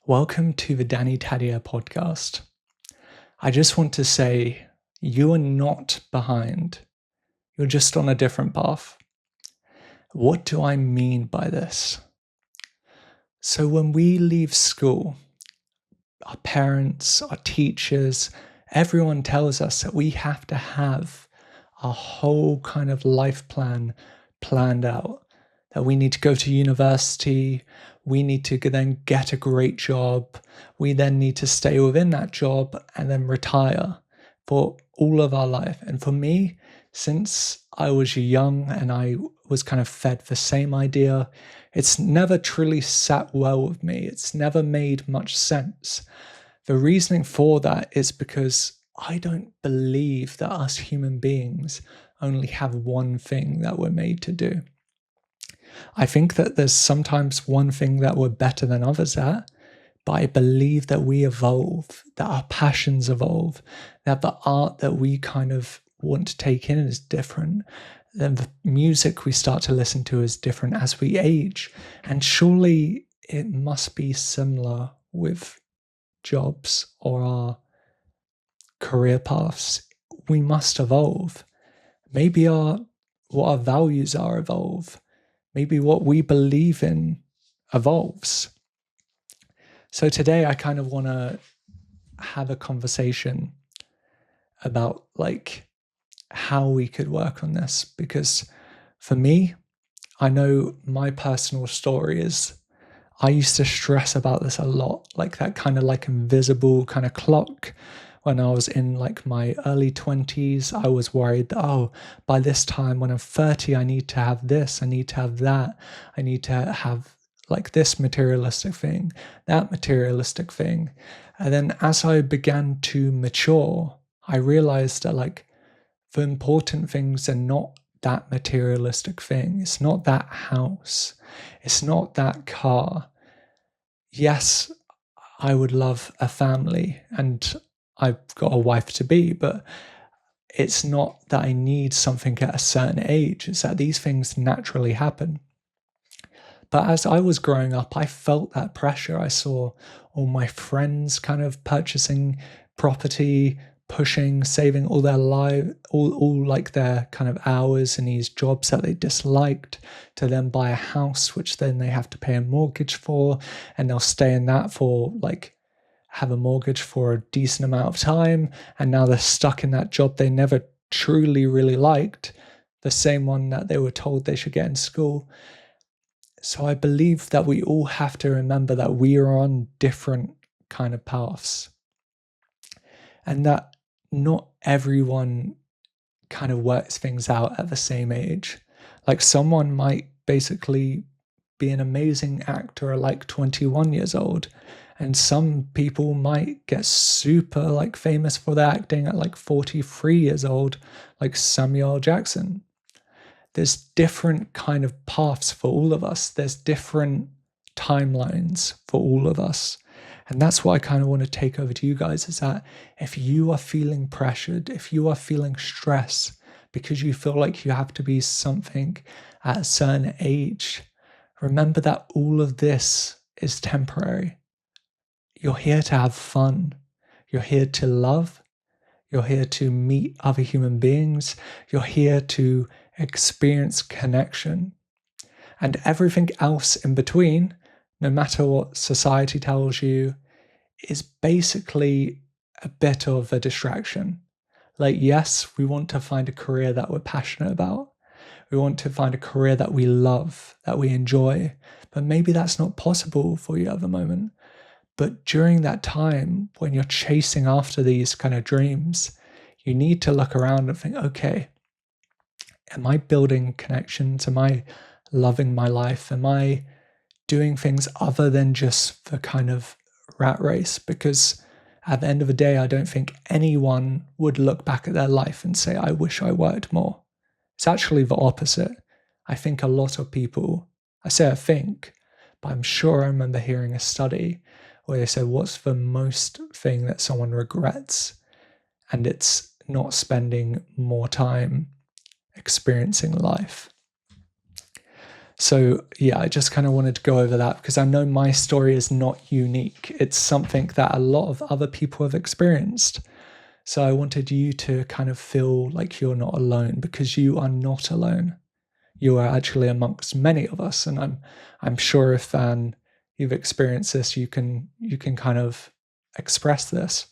Welcome to the Tadier podcast. I just want to say you are not behind. You're just on a different path. What do I mean by this? So when we leave school, our parents, our teachers, everyone tells us that we have to have a whole kind of life plan planned out, that we need to go to university, we need to then get a great job, we then need to stay within that job and then retire for all of our life. And for me, since I was young and I was kind of fed the same idea, it's never truly sat well with me. It's never made much sense. The reasoning for that is because I don't believe that us human beings only have one thing that we're made to do. I think that there's sometimes one thing that we're better than others at, but I believe that we evolve, that our passions evolve, that the art that we kind of want to take in is different. Then the music we start to listen to is different as we age. And surely it must be similar with jobs or our career paths. We must evolve. Maybe what our values are evolve. Maybe what we believe in evolves. So today I kind of want to have a conversation about how we could work on this, because for me, I know my personal story is I used to stress about this a lot, like that kind of invisible kind of clock. When I was in my early 20s, I was worried that, by this time when I'm 30, I need to have this, I need to have that, I need to have this materialistic thing, that materialistic thing. And then as I began to mature, I realized that the important things are not that materialistic thing. It's not that house. It's not that car. Yes, I would love a family and I've got a wife to be, but it's not that I need something at a certain age. It's that these things naturally happen. But as I was growing up, I felt that pressure. I saw all my friends kind of purchasing property, pushing, saving all their life, all their kind of hours in these jobs that they disliked to then buy a house, which then they have to pay a mortgage for, and they'll stay in that for have a mortgage for a decent amount of time, and now they're stuck in that job they never truly really liked, the same one that they were told they should get in school. So I believe that we all have to remember that we are on different kind of paths, and that not everyone kind of works things out at the same age. Someone might basically be an amazing actor at 21 years old, and some people might get super famous for their acting at 43 years old, like Samuel Jackson. There's different kind of paths for all of us. There's different timelines for all of us. And that's what I kind of want to take over to you guys, is that if you are feeling pressured, if you are feeling stress because you feel like you have to be something at a certain age, remember that all of this is temporary. You're here to have fun. You're here to love. You're here to meet other human beings. You're here to experience connection. And everything else in between, no matter what society tells you, is basically a bit of a distraction. Yes, we want to find a career that we're passionate about. We want to find a career that we love, that we enjoy. But maybe that's not possible for you at the moment. But during that time, when you're chasing after these kind of dreams, you need to look around and think, okay, am I building connections? Am I loving my life? Am I doing things other than just the kind of rat race? Because at the end of the day, I don't think anyone would look back at their life and say, I wish I worked more. It's actually the opposite. I think a lot of people, I think, but I'm sure I remember hearing a study where they said, what's the most thing that someone regrets? And it's not spending more time experiencing life. So yeah, I just kind of wanted to go over that because I know my story is not unique. It's something that a lot of other people have experienced. So I wanted you to kind of feel like you're not alone, because you are not alone. You are actually amongst many of us, and I'm sure if you've experienced this, you can kind of express this.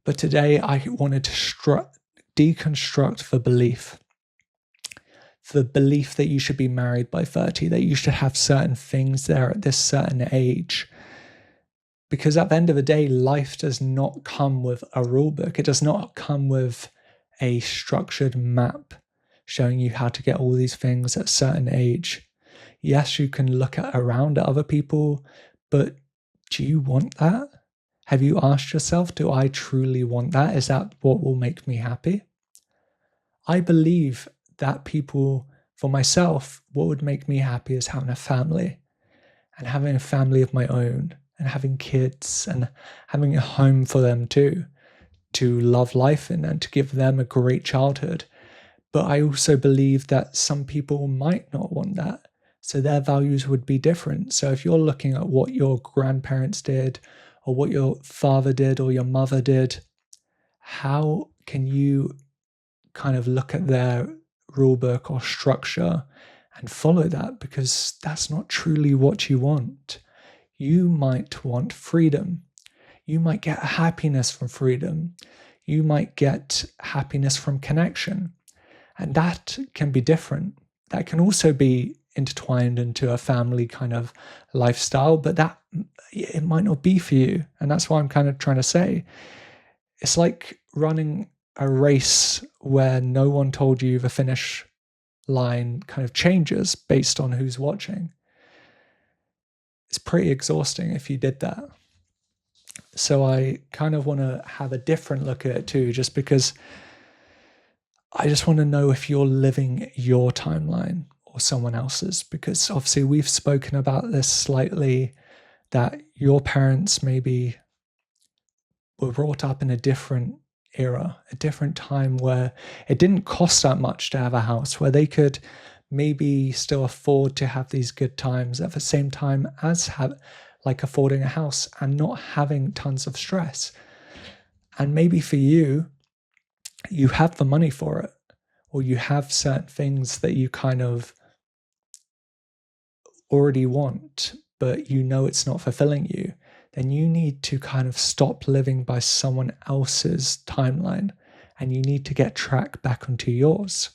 But today I wanted to deconstruct the belief that you should be married by 30, that you should have certain things there at this certain age. Because at the end of the day, life does not come with a rule book. It does not come with a structured map showing you how to get all these things at a certain age. Yes, you can look around at other people, but do you want that? Have you asked yourself, do I truly want that? Is that what will make me happy? I believe that for myself, what would make me happy is having a family, and having a family of my own, and having kids, and having a home for them too, to love life in and to give them a great childhood. But I also believe that some people might not want that. So their values would be different. So if you're looking at what your grandparents did, or what your father did, or your mother did, how can you kind of look at their rule book or structure and follow that? Because that's not truly what you want. You might want freedom. You might get happiness from freedom. You might get happiness from connection. And that can be different. That can also be intertwined into a family kind of lifestyle, but that it might not be for you. And that's what I'm kind of trying to say. It's like running a race where no one told you the finish line kind of changes based on who's watching. It's pretty exhausting if you did that. So I kind of want to have a different look at it too, just because I just want to know if you're living your timeline or someone else's, because obviously we've spoken about this slightly, that your parents maybe were brought up in a different era, a different time where it didn't cost that much to have a house, where they could maybe still afford to have these good times at the same time as affording a house and not having tons of stress. And maybe for you, you have the money for it, or you have certain things that you kind of already want, but you know it's not fulfilling you. Then you need to kind of stop living by someone else's timeline, and you need to get track back onto yours.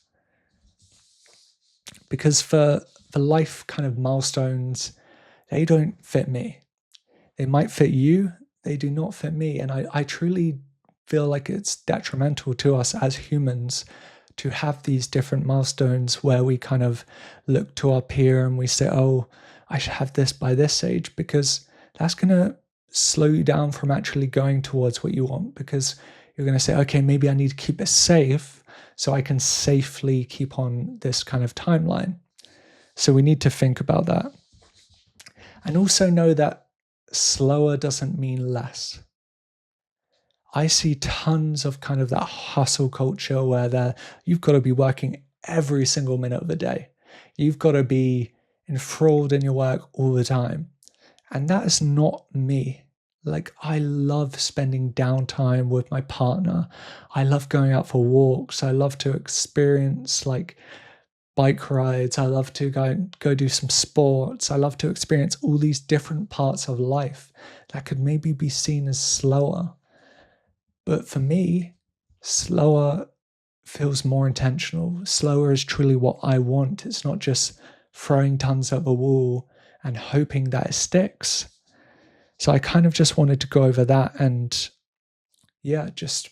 Because for the life kind of milestones, they don't fit me. They might fit you, they do not fit me. And I truly feel like it's detrimental to us as humans to have these different milestones where we kind of look to our peer and we say, oh, I should have this by this age, because that's going to slow you down from actually going towards what you want, because you're going to say, okay, maybe I need to keep it safe so I can safely keep on this kind of timeline. So we need to think about that. And also know that slower doesn't mean less. I see tons of kind of that hustle culture where you've got to be working every single minute of the day. You've got to be enthralled in your work all the time. And that is not me. Like, I love spending downtime with my partner. I love going out for walks. I love to experience bike rides. I love to go do some sports. I love to experience all these different parts of life that could maybe be seen as slower. But for me, slower feels more intentional. Slower is truly what I want. It's not just throwing tons at the wall and hoping that it sticks. So I kind of just wanted to go over that and just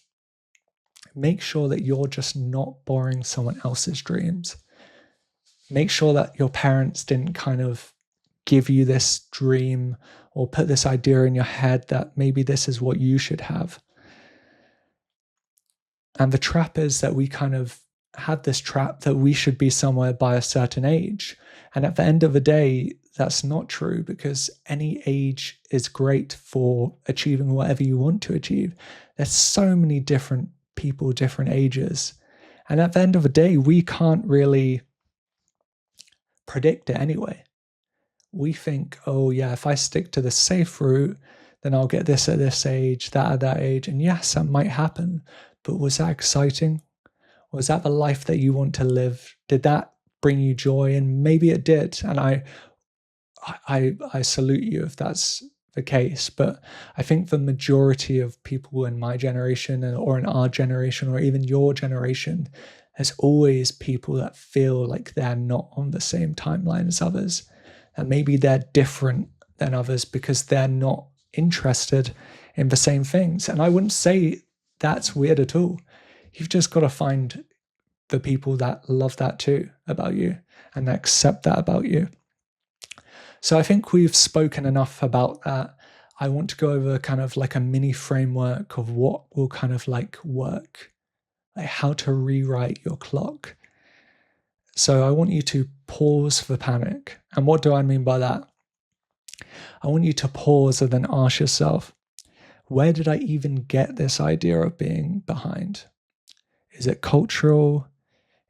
make sure that you're just not borrowing someone else's dreams. Make sure that your parents didn't kind of give you this dream or put this idea in your head that maybe this is what you should have. And the trap is that we kind of have this trap that we should be somewhere by a certain age. And at the end of the day, that's not true, because any age is great for achieving whatever you want to achieve. There's so many different people, different ages. And at the end of the day, we can't really predict it anyway. We think, oh yeah, if I stick to the safe route, then I'll get this at this age, that at that age. And yes, that might happen. But was that exciting? Was that the life that you want to live? Did that bring you joy? And maybe it did. And I salute you if that's the case. But I think the majority of people in my generation or in our generation or even your generation, there's always people that feel like they're not on the same timeline as others. And maybe they're different than others because they're not interested in the same things. And I wouldn't say that's weird at all. You've just got to find the people that love that too about you and accept that about you. So I think we've spoken enough about that. I want to go over kind of like a mini framework of what will kind of like work, like how to rewrite your clock. So I want you to pause the panic. And what do I mean by that? I want you to pause and then ask yourself, where did I even get this idea of being behind? Is it cultural?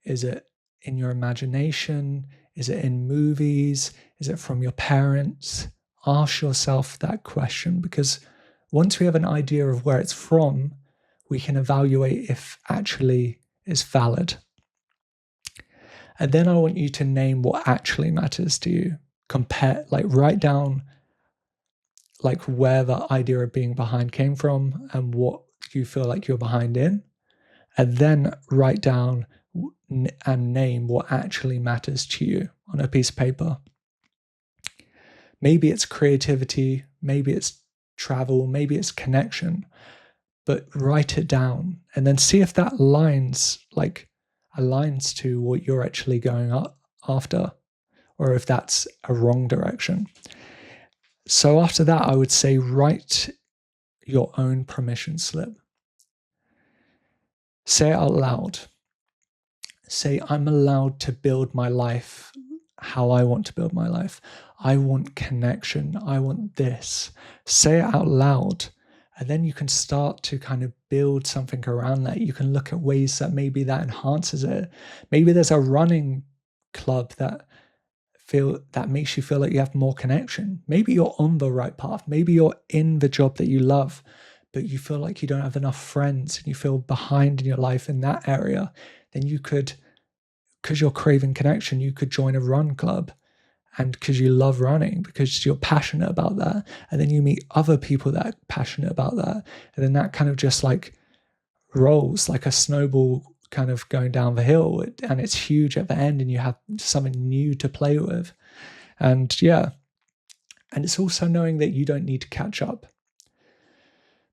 Is it in your imagination? Is it in movies? Is it from your parents? Ask yourself that question, because once we have an idea of where it's from, we can evaluate if actually is valid. And then I want you to name what actually matters to you. Write down like where the idea of being behind came from and what you feel like you're behind in. And then write down and name what actually matters to you on a piece of paper. Maybe it's creativity, maybe it's travel, maybe it's connection, but write it down and then see if that aligns to what you're actually going after, or if that's a wrong direction. So after that, I would say write your own permission slip. Say it out loud. Say, I'm allowed to build my life how I want to build my life. I want connection. I want this. Say it out loud. And then you can start to kind of build something around that. You can look at ways that maybe that enhances it. Maybe there's a running club that makes you feel like you have more connection. Maybe you're on the right path. Maybe you're in the job that you love, but you feel like you don't have enough friends and you feel behind in your life in that area. Then you could, because you're craving connection, you could join a run club. And because you love running, because you're passionate about that. And then you meet other people that are passionate about that. And then that kind of just like rolls like a snowball kind of going down the hill. And it's huge at the end and you have something new to play with. And yeah. And it's also knowing that you don't need to catch up.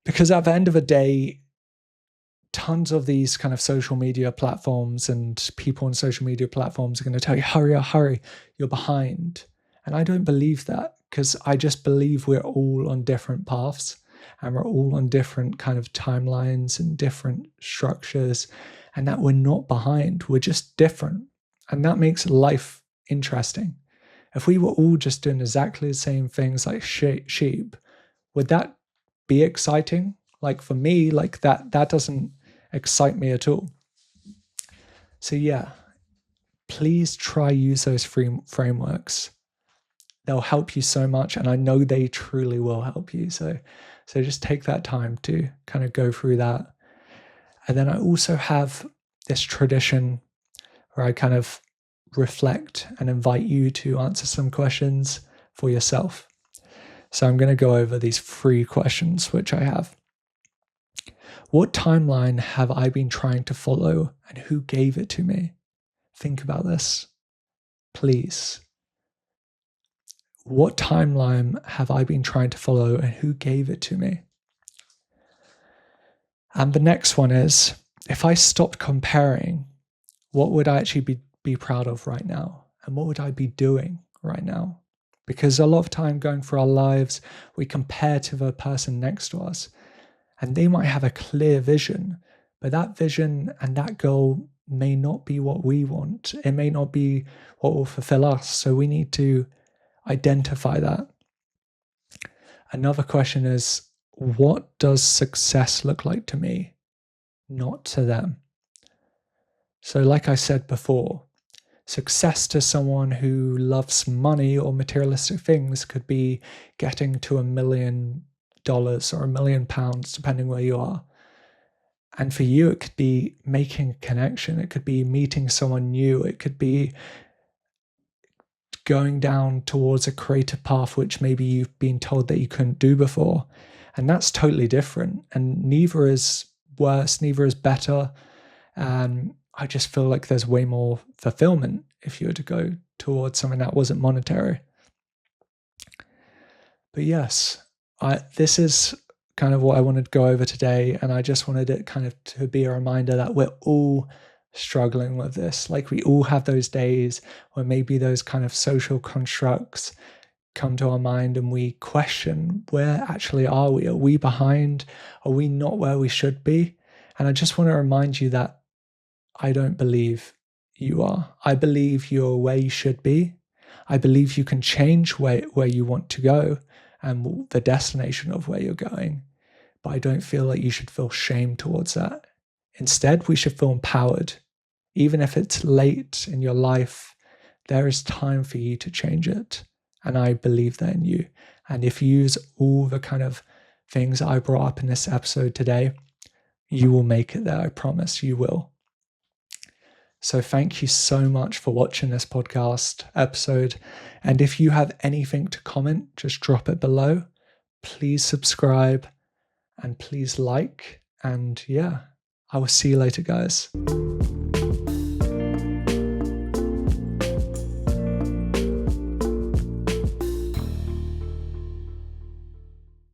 Because at the end of the day, tons of these kind of social media platforms and people on social media platforms are going to tell you, hurry, you're behind. And I don't believe that, because I just believe we're all on different paths and we're all on different kind of timelines and different structures, and that we're not behind. We're just different. And that makes life interesting. If we were all just doing exactly the same things like sheep, would that be exciting? Like for me, like that doesn't excite me at all. So yeah, please try use those frameworks. They'll help you so much, and I know they truly will help you. So just take that time to kind of go through that. And then I also have this tradition where I kind of reflect and invite you to answer some questions for yourself. So I'm going to go over these 3 questions which I have. What timeline have I been trying to follow, and who gave it to me? Think about this, please. What timeline have I been trying to follow, and who gave it to me? And the next one is, if I stopped comparing, what would I actually be proud of right now? And what would I be doing right now? Because a lot of time going through our lives, we compare to the person next to us. And they might have a clear vision, but that vision and that goal may not be what we want. It may not be what will fulfill us. So we need to identify that. Another question is, what does success look like to me, not to them? So like I said before, Success to someone who loves money or materialistic things could be getting to $1 million or £1 million, depending where you are. And for you, it could be making a connection. It could be meeting someone new. It could be going down towards a creative path, which maybe you've been told that you couldn't do before. And that's totally different. And neither is worse, neither is better. And I just feel like there's way more fulfillment if you were to go towards something that wasn't monetary. But yes, this is kind of what I wanted to go over today. And I just wanted it kind of to be a reminder that we're all struggling with this. Like, we all have those days where maybe those kind of social constructs come to our mind and we question, where actually are we? Are we behind? Are we not where we should be? And I just want to remind you that I don't believe you are. I believe you're where you should be. I believe you can change where you want to go and the destination of where you're going. But I don't feel like you should feel shame towards that. Instead, we should feel empowered. Even if it's late in your life, there is time for you to change it. And I believe that in you. And if you use all the kind of things I brought up in this episode today, you will make it there. I promise you will. So thank you so much for watching this podcast episode. And if you have anything to comment, just drop it below. Please subscribe and please like. And yeah, I will see you later, guys.